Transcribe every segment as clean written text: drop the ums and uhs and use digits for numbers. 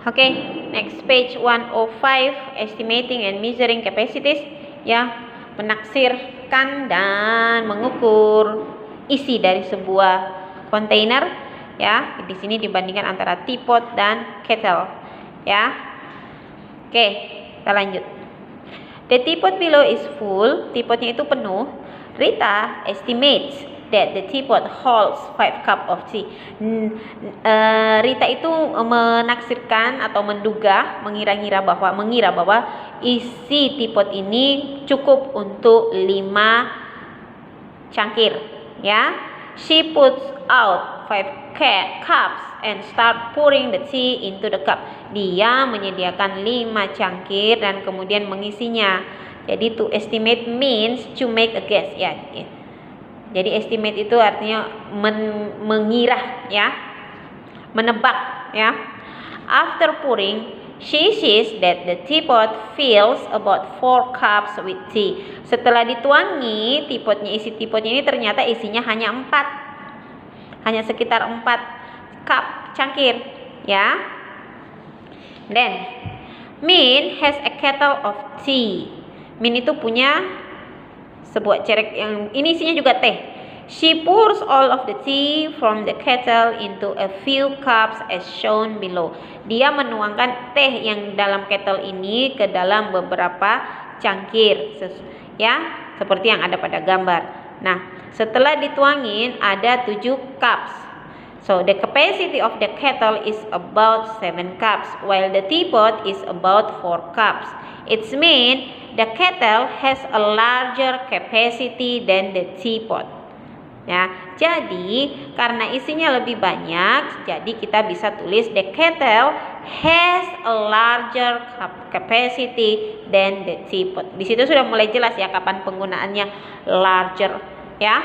Oke, next page 105, estimating and measuring capacities, ya, menaksirkan dan mengukur isi dari sebuah kontainer, ya. Di sini dibandingkan antara teapot dan kettle, ya. Oke, kita lanjut. The teapot below is full, teapotnya itu penuh. Rita estimates that the teapot holds 5 cup of tea. Rita itu menaksirkan atau mengira bahwa isi teapot ini cukup untuk 5 cangkir, ya. She puts out 5 cups and start pouring the tea into the cup. Dia menyediakan 5 cangkir dan kemudian mengisinya. Jadi to estimate means to make a guess, ya. Jadi estimate itu artinya mengira, ya, menebak, ya. After pouring, she sees that the teapot fills about 4 cups with tea. Setelah dituangi, isi teapotnya ini ternyata isinya hanya 4. Hanya sekitar 4 cup cangkir, ya. Then Min has a kettle of tea. Min itu punya sebuah cerek yang ini isinya juga teh. She pours all of the tea from the kettle into a few cups as shown below. Dia menuangkan teh yang dalam kettle ini ke dalam beberapa cangkir, ya, seperti yang ada pada gambar. Nah, setelah dituangin ada 7 cups. So the capacity of the kettle is about 7 cups, while the teapot is about 4 cups. It means the kettle has a larger capacity than the teapot. Ya, jadi karena isinya lebih banyak, jadi kita bisa tulis the kettle has a larger capacity than the teapot. Di situ sudah mulai jelas ya kapan penggunaannya larger, ya.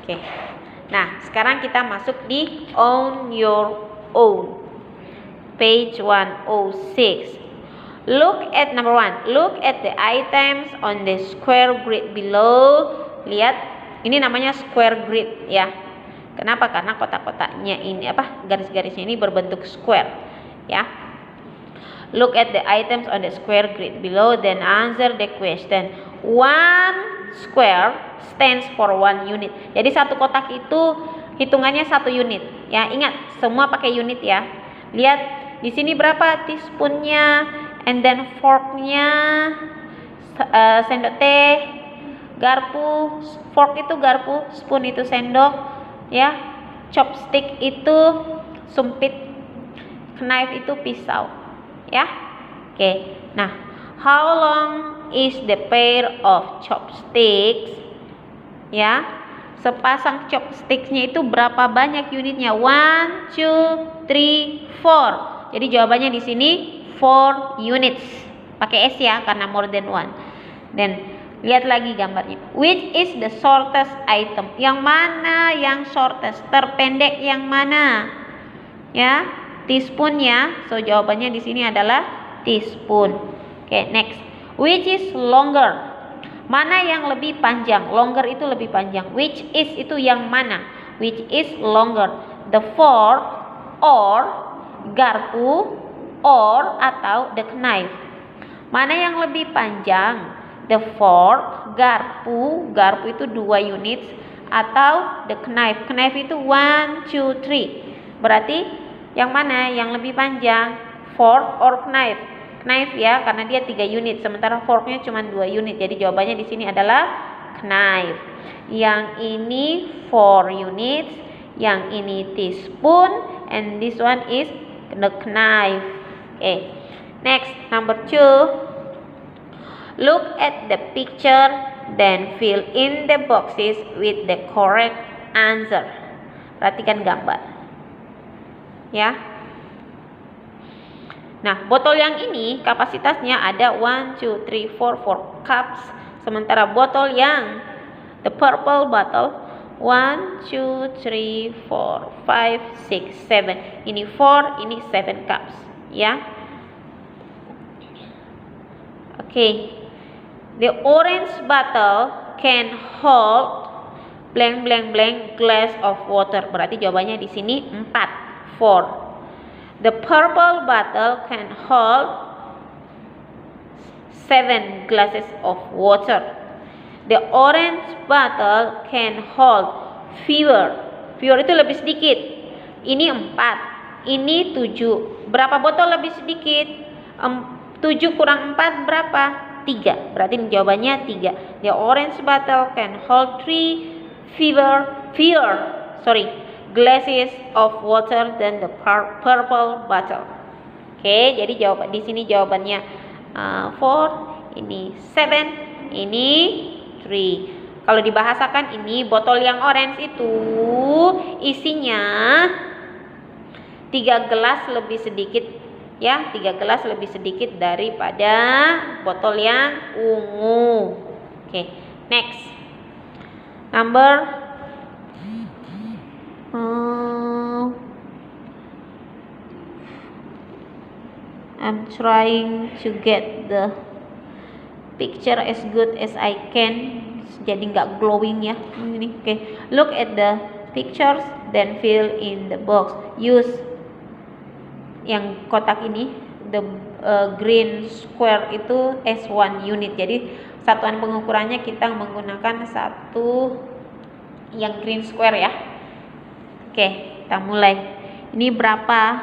Oke. Nah, sekarang kita masuk di on your own. Page 106. Look at number 1. Look at the items on the square grid below. Lihat, ini namanya square grid, ya. Kenapa? Karena kotak-kotaknya ini garis-garisnya ini berbentuk square, ya. Look at the items on the square grid below, then answer the question. 1 square stands for 1 unit. Jadi satu kotak itu hitungannya 1 unit. Ya, ingat semua pakai unit ya. Lihat di sini berapa teaspoonnya, and then forknya, sendok teh, garpu, fork itu garpu, spoon itu sendok, ya. Chopstick itu sumpit, knife itu pisau, ya. Oke. Nah, how long is the pair of chopsticks? Ya, sepasang chopsticksnya itu berapa banyak unitnya? 1, 2, 3, 4. Jadi jawabannya di sini 4 units. Pakai S ya, karena more than 1. Dan lihat lagi gambarnya. Which is the shortest item? Yang mana yang shortest? Terpendek yang mana? Ya, teaspoon ya. So jawabannya di sini adalah teaspoon. Oke, next. Which is longer? Mana yang lebih panjang? Longer itu lebih panjang. Which is itu yang mana? Which is longer? The fork or garpu or atau the knife? Mana yang lebih panjang? The fork, garpu itu 2 units, atau the knife? Knife itu 1, 2, 3. Berarti yang mana yang lebih panjang? Fork or knife? Knife ya, karena dia 3 unit, sementara forknya cuma 2 unit. Jadi jawabannya di sini adalah knife. Yang ini 4 units, yang ini teaspoon, and this one is the knife. Okay. Next, number 2. Look at the picture, then fill in the boxes with the correct answer. Perhatikan gambar. Ya. Nah, botol yang ini kapasitasnya ada 1, 2, 3, 4 cups. Sementara botol yang the purple bottle 1, 2, 3, 4, 5, 6, 7. Ini 4, ini 7 cups, ya. Oke. The orange bottle can hold blank glass of water. Berarti jawabannya di sini 4. The purple bottle can hold 7 glasses of water. The orange bottle can hold fewer. Fewer itu lebih sedikit. Ini 4, ini 7. Berapa botol lebih sedikit? 7 kurang 4 berapa? 3. Berarti jawabannya 3. The orange bottle can hold 3 fewer glasses of water than the purple bottle. Oke, jadi jawaban di sini jawabannya 4, ini 7, ini 3. Kalau dibahasakan ini botol yang orange itu isinya 3 gelas lebih sedikit ya, 3 gelas lebih sedikit daripada botol yang ungu. Oke, next. Number I'm trying to get the picture as good as I can. Jadi nggak glowing ya ini. Oke, look at the pictures then fill in the box. Use yang kotak ini, the green square itu as 1 unit. Jadi satuan pengukurannya kita menggunakan satu yang green square ya. Oke, kita mulai. Ini berapa?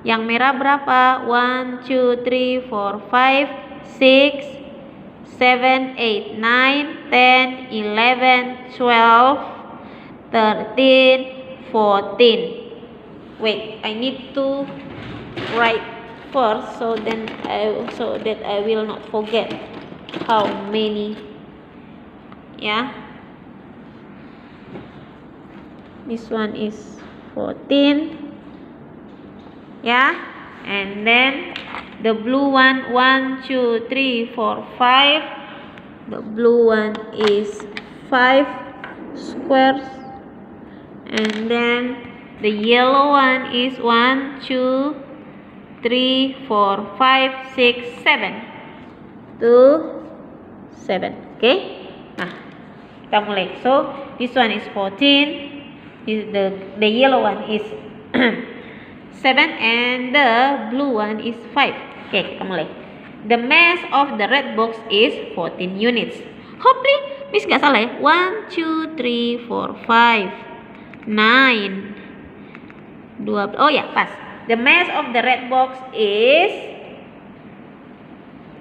Yang merah berapa? 1, 2, 3, 4, 5, 6, 7, 8, 9, 10, 11, 12, 13, 14. Wait, I need to write first so that I will not forget how many. Yeah, this one is 14. Yeah, and then the blue one 1, 2, 3, 4, 5. The blue one is 5 squares, and then the yellow one is 1, 2, 3, 4, 5, 6, 7. 7. Okay. Nah, kita mulai. So this one is 14. The yellow one is 7 and the blue one is 5. Okay, kita mulai. The mass of the red box is 14 units. Hopefully Miss gak salah ya. 1, 2, 3, 4, 5, 9, 12. Oh ya, pas. The mass of the red box is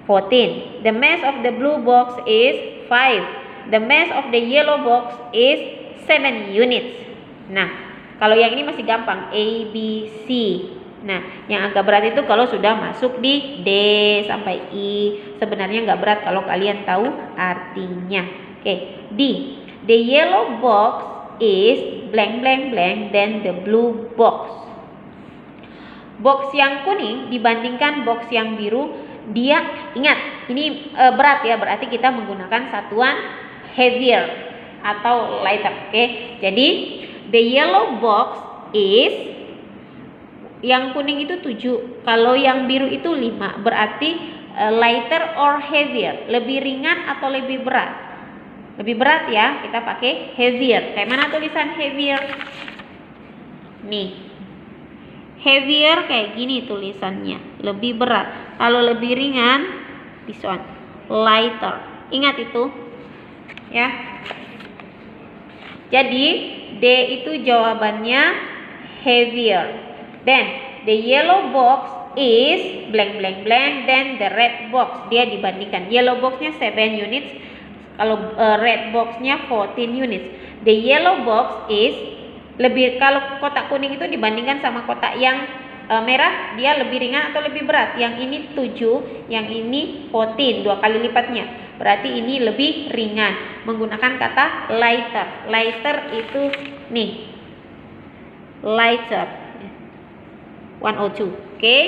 14. The mass of the blue box is 5. The mass of the yellow box is 7 units. Nah, kalau yang ini masih gampang, A, B, C. Nah, yang agak berat itu kalau sudah masuk di D sampai I. Sebenarnya nggak berat kalau kalian tahu artinya. Oke, D. The yellow box is blank blank blank then the blue box. Box yang kuning dibandingkan box yang biru, dia ingat ini berat ya, berarti kita menggunakan satuan heavier atau lighter. Oke, jadi the yellow box is, yang kuning itu 7, kalau yang biru itu 5, berarti lighter or heavier, lebih ringan atau lebih berat? Lebih berat ya, kita pakai heavier. Kayak mana tulisan heavier? Nih, heavier kayak gini tulisannya, lebih berat. Kalau lebih ringan, this one, lighter. Ingat itu ya. Jadi D itu jawabannya heavier. Then the yellow box is blank blank blank. Then the red box, dia dibandingkan. Yellow boxnya 7 units, kalau red boxnya 14 units. The yellow box is lebih, kalau kotak kuning itu dibandingkan sama kotak yang merah, dia lebih ringan atau lebih berat? Yang ini 7, yang ini 14, 2 kali lipatnya. Berarti ini lebih ringan. Menggunakan kata lighter. Lighter itu nih, lighter 102. Okay.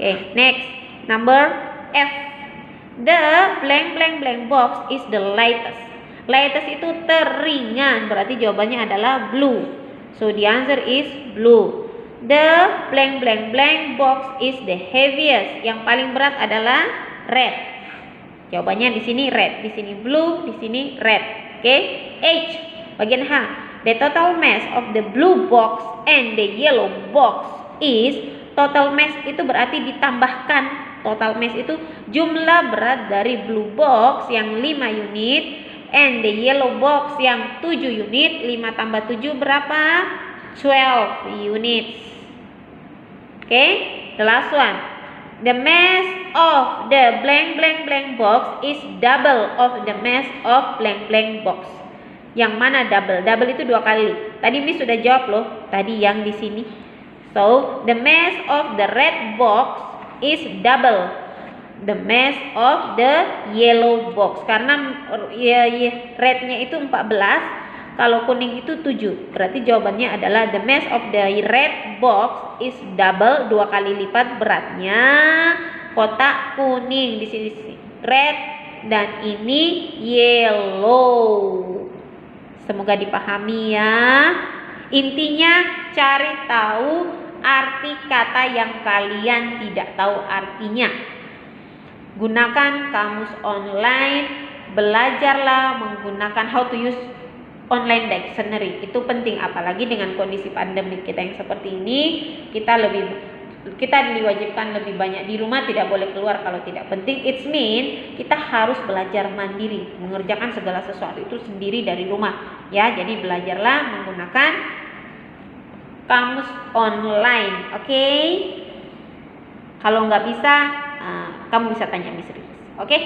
Okay, next number F. The blank blank blank box is the lightest. Lightest itu teringan, berarti jawabannya adalah blue. So the answer is blue. The blank blank blank box is the heaviest. Yang paling berat adalah red. Jawabannya di sini red, di sini blue, di sini red. Oke, H bagian H. the total mass of the blue box and the yellow box is, total mass itu berarti ditambahkan, total mass itu jumlah berat dari blue box yang 5 unit and the yellow box yang 7 unit. 5 tambah 7 berapa? 12 units. Okay, the last one. The mass of the blank blank blank box is double of the mass of blank blank box. Yang mana double? Double itu 2 kali. Tadi Miss sudah jawab loh, tadi yang di sini. So, the mass of the red box is double the mass of the yellow box. Karena rednya itu 14, kalau kuning itu 7. Berarti jawabannya adalah the mass of the red box is double, 2 kali lipat beratnya kotak kuning. Di sini red dan ini yellow. Semoga dipahami ya. Intinya cari tahu arti kata yang kalian tidak tahu artinya. Gunakan kamus online, belajarlah menggunakan how to use online dictionary. Itu penting, apalagi dengan kondisi pandemi kita yang seperti ini. Kita diwajibkan lebih banyak di rumah, tidak boleh keluar kalau tidak penting. It's mean kita harus belajar mandiri, mengerjakan segala sesuatu itu sendiri dari rumah ya. Jadi belajarlah menggunakan kamus online, oke? Kalau nggak bisa, kamu bisa tanya Miss Riris, oke?